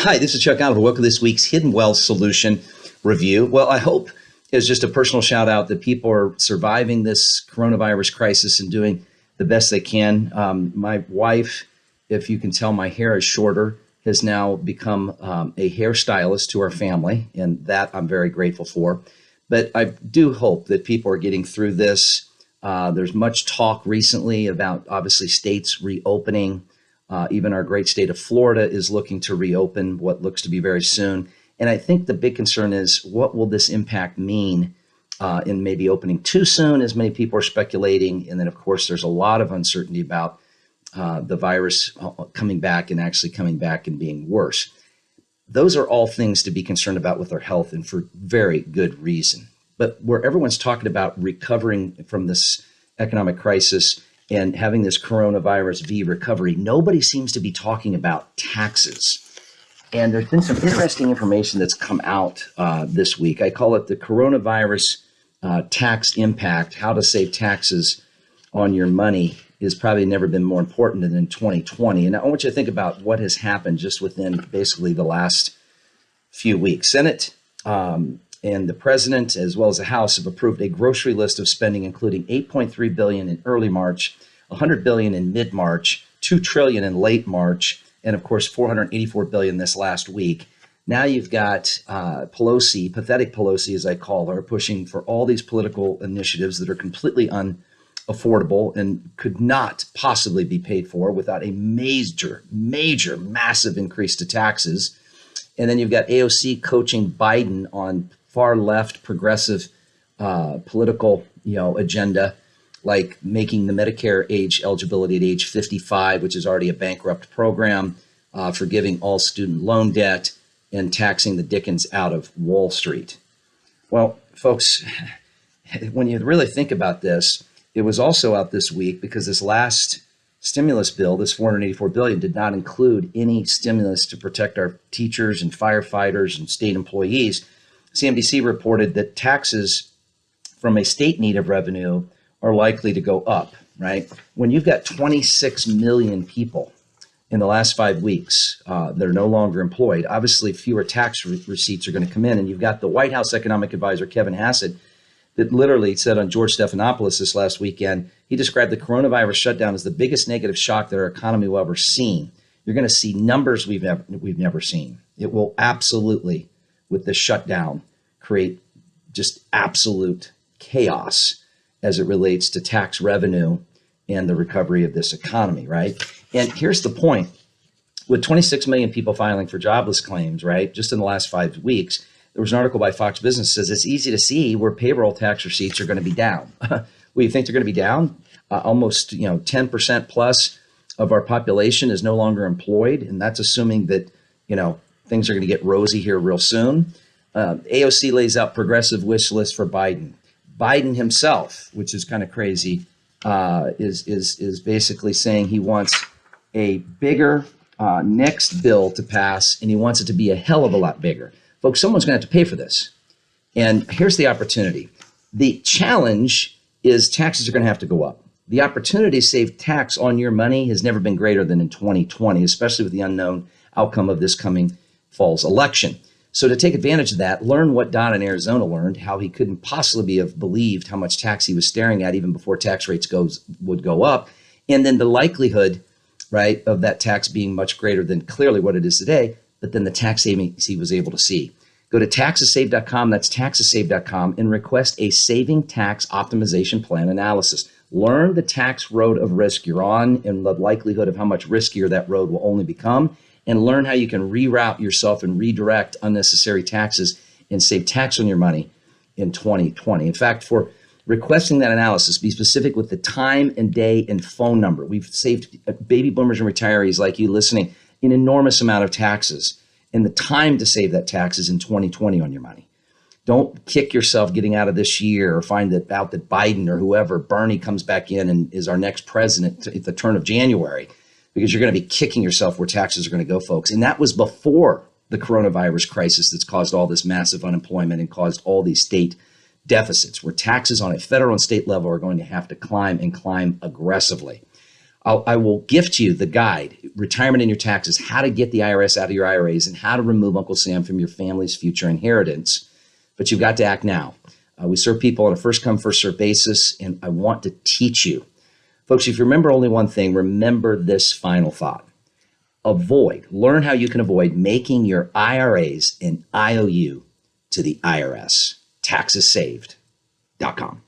Hi, this is Chuck Oliver. Welcome to this week's Hidden Wealth Solution Review. Well, I hope as just a personal shout out that people are surviving this coronavirus crisis and doing the best they can. My wife, if you can tell, my hair is shorter, has now become a hairstylist to our family, and that I'm very grateful for. But I do hope that people are getting through this. There's much talk recently about obviously states reopening. Even our great state of Florida is looking to reopen what looks to be very soon. And I think the big concern is what will this impact mean in maybe opening too soon, as many people are speculating. And then, of course, there's a lot of uncertainty about the virus coming back and actually coming back and being worse. Those are all things to be concerned about with our health, and for very good reason. But where everyone's talking about recovering from this economic crisis and having this coronavirus V recovery, nobody seems to be talking about taxes. And there's been some interesting information that's come out this week. I call it the coronavirus tax impact. How to save taxes on your money has probably never been more important than in 2020. And I want you to think about what has happened just within basically the last few weeks. Senate and the president, as well as the House, have approved a grocery list of spending, including $8.3 billion in early March, $100 billion in mid-March, $2 trillion in late March, and of course, $484 billion this last week. Now you've got Pelosi, pathetic Pelosi, as I call her, pushing for all these political initiatives that are completely unaffordable and could not possibly be paid for without a major, massive increase to taxes. And then you've got AOC coaching Biden on far left progressive political, agenda, like making the Medicare age eligibility at age 55, which is already a bankrupt program, forgiving all student loan debt, and taxing the dickens out of Wall Street. Well, folks, when you really think about this, it was also out this week because this last stimulus bill, this $484 billion, did not include any stimulus to protect our teachers and firefighters and state employees. CNBC reported that taxes from a state need of revenue are likely to go up, right? When you've got 26 million people in the last 5 weeks that are no longer employed, obviously fewer tax receipts are going to come in. And you've got the White House economic advisor, Kevin Hassett, that literally said on George Stephanopoulos this last weekend, he described the coronavirus shutdown as the biggest negative shock that our economy will ever see. You're going to see numbers we've never seen. It will absolutely, with this shutdown, create just absolute chaos as it relates to tax revenue and the recovery of this economy, right? And here's the point. With 26 million people filing for jobless claims, right, just in the last 5 weeks, there was an article by Fox Business that says it's easy to see where payroll tax receipts are going to be down. Well, you think they're going to be down? Almost 10% plus of our population is no longer employed, and that's assuming that things are going to get rosy here real soon. AOC lays out progressive wish list for Biden. Biden himself, which is kind of crazy, is basically saying he wants a bigger next bill to pass, and he wants it to be a hell of a lot bigger. Folks, someone's going to have to pay for this. And here's the opportunity. The challenge is taxes are going to have to go up. The opportunity to save tax on your money has never been greater than in 2020, especially with the unknown outcome of this coming fall's election. So to take advantage of that, learn what Don in Arizona learned, how he couldn't possibly have believed how much tax he was staring at even before tax rates would go up. And then the likelihood, right, of that tax being much greater than clearly what it is today, but then the tax savings he was able to see. Go to taxesave.com, that's taxesave.com, and request a saving tax optimization plan analysis. Learn the tax road of risk you're on and the likelihood of how much riskier that road will only become, and learn how you can reroute yourself and redirect unnecessary taxes and save tax on your money in 2020. In fact, for requesting that analysis, be specific with the time and day and phone number. We've saved baby boomers and retirees like you listening an enormous amount of taxes, and the time to save that tax is in 2020 on your money. Don't kick yourself getting out of this year or find out that Biden or whoever, Bernie, comes back in and is our next president at the turn of January, because you're going to be kicking yourself where taxes are going to go, folks. And that was before the coronavirus crisis that's caused all this massive unemployment and caused all these state deficits, where taxes on a federal and state level are going to have to climb and climb aggressively. I will gift you the guide, Retirement in Your Taxes, how to get the IRS out of your IRAs and how to remove Uncle Sam from your family's future inheritance. But you've got to act now. We serve people on a first come, first serve basis, and I want to teach you. Folks, if you remember only one thing, remember this final thought. Learn how you can avoid making your IRAs an IOU to the IRS. TaxesSaved.com.